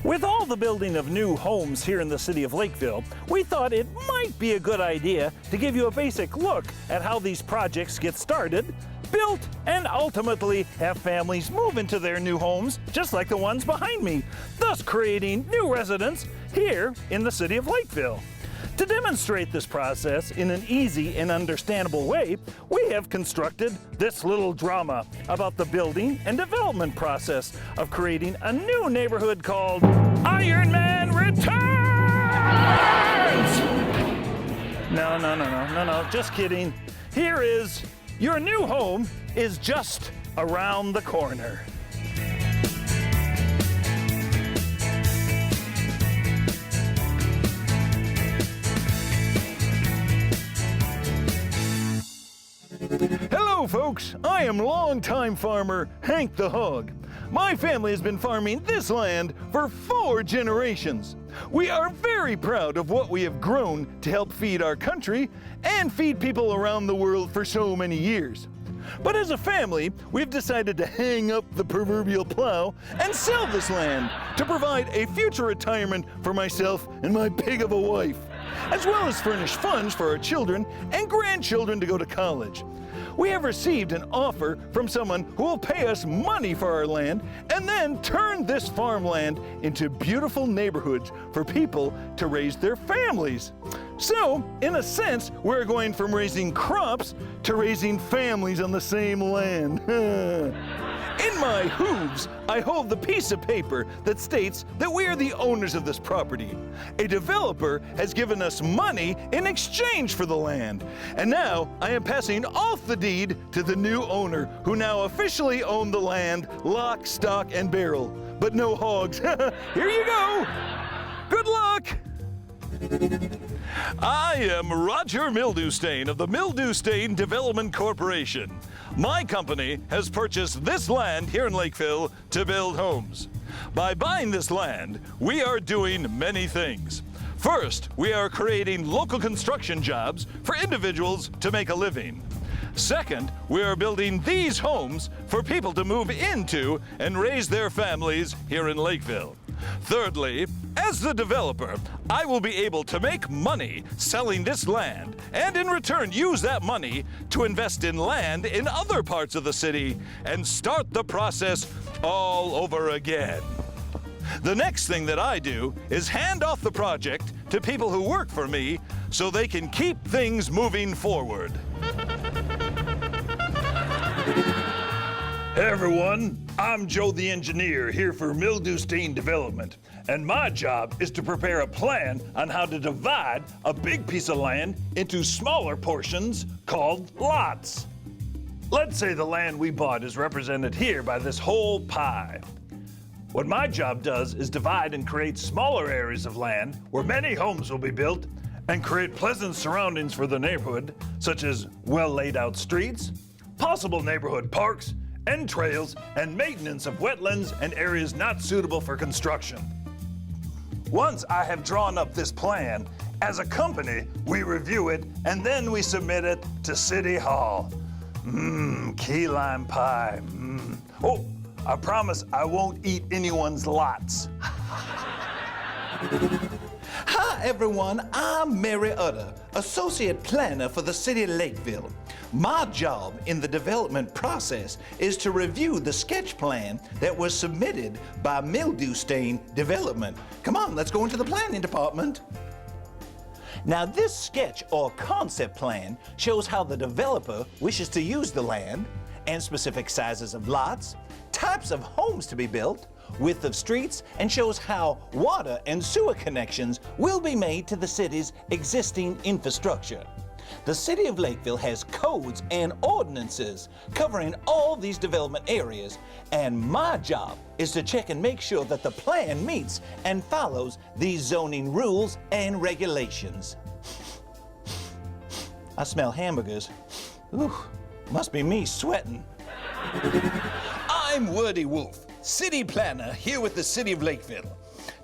With all the building of new homes here in the city of Lakeville, we thought it might be a good idea to give you a basic look at how these projects get started, built, and ultimately have families move into their new homes, just like the ones behind me, thus creating new residents here in the city of Lakeville. To demonstrate this process in an easy and understandable way, we have constructed this little drama about the building and development process of creating a new neighborhood called Iron Man Returns! No, just kidding. Here is your new home is just around the corner. Hello folks, I am longtime farmer Hank the Hog. My family has been farming this land for 4 generations. We are very proud of what we have grown to help feed our country and feed people around the world for so many years. But as a family, we've decided to hang up the proverbial plow and sell this land to provide a future retirement for myself and my pig of a wife, as well as furnish funds for our children and grandchildren to go to college. We have received an offer from someone who will pay us money for our land and then turn this farmland into beautiful neighborhoods for people to raise their families. So, in a sense, we're going from raising crops to raising families on the same land. In my hooves, I hold the piece of paper that states that we are the owners of this property. A developer has given us money in exchange for the land, and now I am passing off the deed to the new owner, who now officially own the land, lock, stock, and barrel. But no hogs. Here you go. Good luck. I am Roger Mildewstain of the Mildewstain Development Corporation. My company has purchased this land here in Lakeville to build homes. By buying this land, we are doing many things. First, we are creating local construction jobs for individuals to make a living. Second, we are building these homes for people to move into and raise their families here in Lakeville. Thirdly, as the developer, I will be able to make money selling this land and in return use that money to invest in land in other parts of the city and start the process all over again. The next thing that I do is hand off the project to people who work for me so they can keep things moving forward. Hey everyone, I'm Joe the engineer here for Mildewstain Development, and my job is to prepare a plan on how to divide a big piece of land into smaller portions called lots. Let's say the land we bought is represented here by this whole pie. What my job does is divide and create smaller areas of land where many homes will be built and create pleasant surroundings for the neighborhood, such as well laid out streets, possible neighborhood parks, and trails, and maintenance of wetlands and areas not suitable for construction. Once I have drawn up this plan, as a company, we review it and then we submit it to City Hall. Key lime pie. Oh, I promise I won't eat anyone's lots. Hi everyone, I'm Mary Utter, Associate Planner for the City of Lakeville. My job in the development process is to review the sketch plan that was submitted by Mildewstain Development. Come on, let's go into the planning department. Now this sketch or concept plan shows how the developer wishes to use the land and specific sizes of lots, types of homes to be built, width of streets, and shows how water and sewer connections will be made to the city's existing infrastructure. The City of Lakeville has codes and ordinances covering all these development areas, and my job is to check and make sure that the plan meets and follows these zoning rules and regulations. I smell hamburgers. Ooh, must be me sweating. I'm Woody Wolf, City Planner here with the City of Lakeville.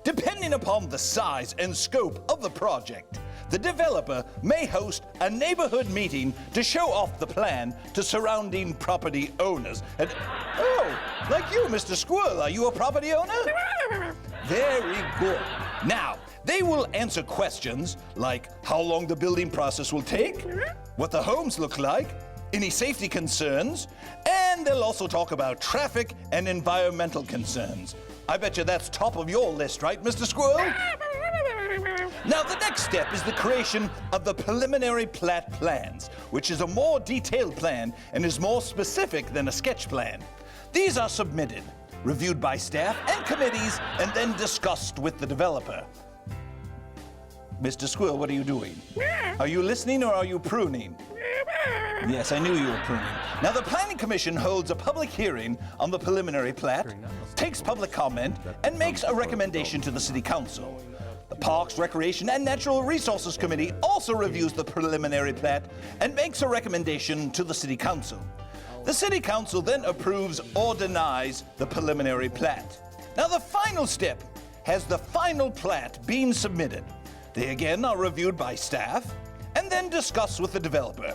Depending upon the size and scope of the project, the developer may host a neighborhood meeting to show off the plan to surrounding property owners. And, oh, like you, Mr. Squirrel, are you a property owner? Very good. Now, they will answer questions like how long the building process will take, what the homes look like, any safety concerns, and they'll also talk about traffic and environmental concerns. I bet you that's top of your list, right, Mr. Squirrel? Now, the next step is the creation of the preliminary plat plans, which is a more detailed plan and is more specific than a sketch plan. These are submitted, reviewed by staff and committees, and then discussed with the developer. Mr. Squirrel, what are you doing? Are you listening or are you pruning? Yes, I knew you were pruning. Now, the Planning Commission holds a public hearing on the preliminary plat, takes public comment, and makes a recommendation to the City Council. The Parks, Recreation, and Natural Resources Committee also reviews the preliminary plat and makes a recommendation to the City Council. The City Council then approves or denies the preliminary plat. Now, the final step has the final plat being submitted. They again are reviewed by staff and then discussed with the developer.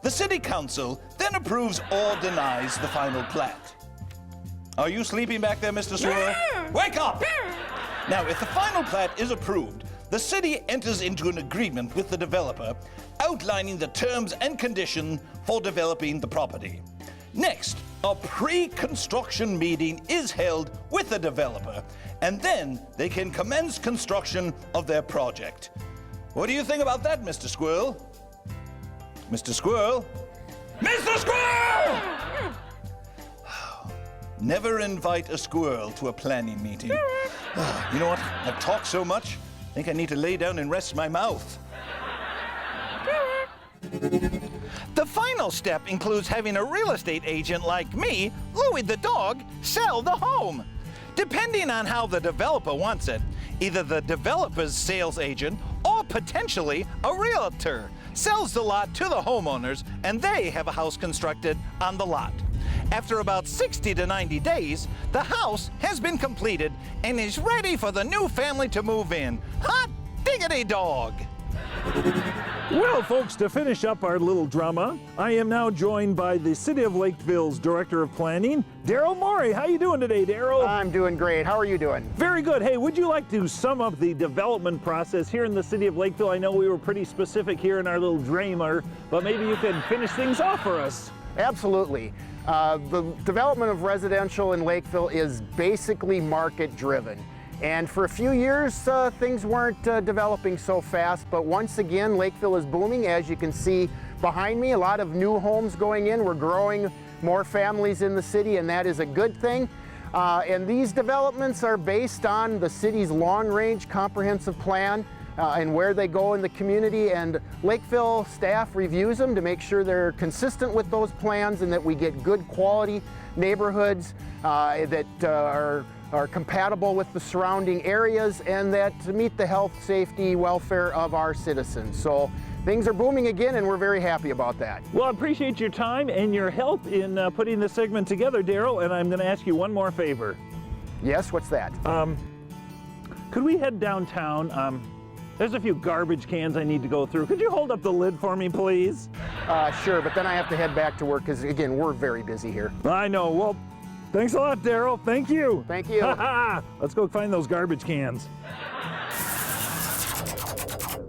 The City Council then approves or denies the final plat. Are you sleeping back there, Mr. Squirrel? Wake up! Now, if the final plat is approved, the city enters into an agreement with the developer outlining the terms and conditions for developing the property. Next, a pre-construction meeting is held with the developer, and then they can commence construction of their project. What do you think about that, Mr. Squirrel? Mr. Squirrel? Mr. Squirrel! Never invite a squirrel to a planning meeting. You know what? I've talked so much, I think I need to lay down and rest my mouth. The final step includes having a real estate agent like me, Louie the dog, sell the home. Depending on how the developer wants it, either the developer's sales agent or potentially a realtor sells the lot to the homeowners and they have a house constructed on the lot. After about 60 to 90 days, the house has been completed and is ready for the new family to move in. Hot diggity dog! Well, folks, to finish up our little drama, I am now joined by the City of Lakeville's Director of Planning, Daryl Morey. How you doing today, Daryl? I'm doing great. How are you doing? Very good. Hey, would you like to sum up the development process here in the City of Lakeville? I know we were pretty specific here in our little dreamer, but maybe you could finish things off for us. Absolutely. The development of residential in Lakeville is basically market-driven. And for a few years, things weren't developing so fast, but once again, Lakeville is booming. As you can see behind me, a lot of new homes going in. We're growing more families in the city, and that is a good thing. And these developments are based on the city's long-range comprehensive plan and where they go in the community, and Lakeville staff reviews them to make sure they're consistent with those plans and that we get good quality neighborhoods that are compatible with the surrounding areas and that meet the health, safety, welfare of our citizens. So things are booming again, and we're very happy about that. Well, I appreciate your time and your help in putting this segment together, Daryl, and I'm going to ask you one more favor. Yes, what's that? Could we head downtown? There's a few garbage cans I need to go through. Could you hold up the lid for me, please? Sure, but then I have to head back to work because, again, we're very busy here. I know. Well, thanks a lot, Daryl. Thank you. Thank you. Let's go find those garbage cans.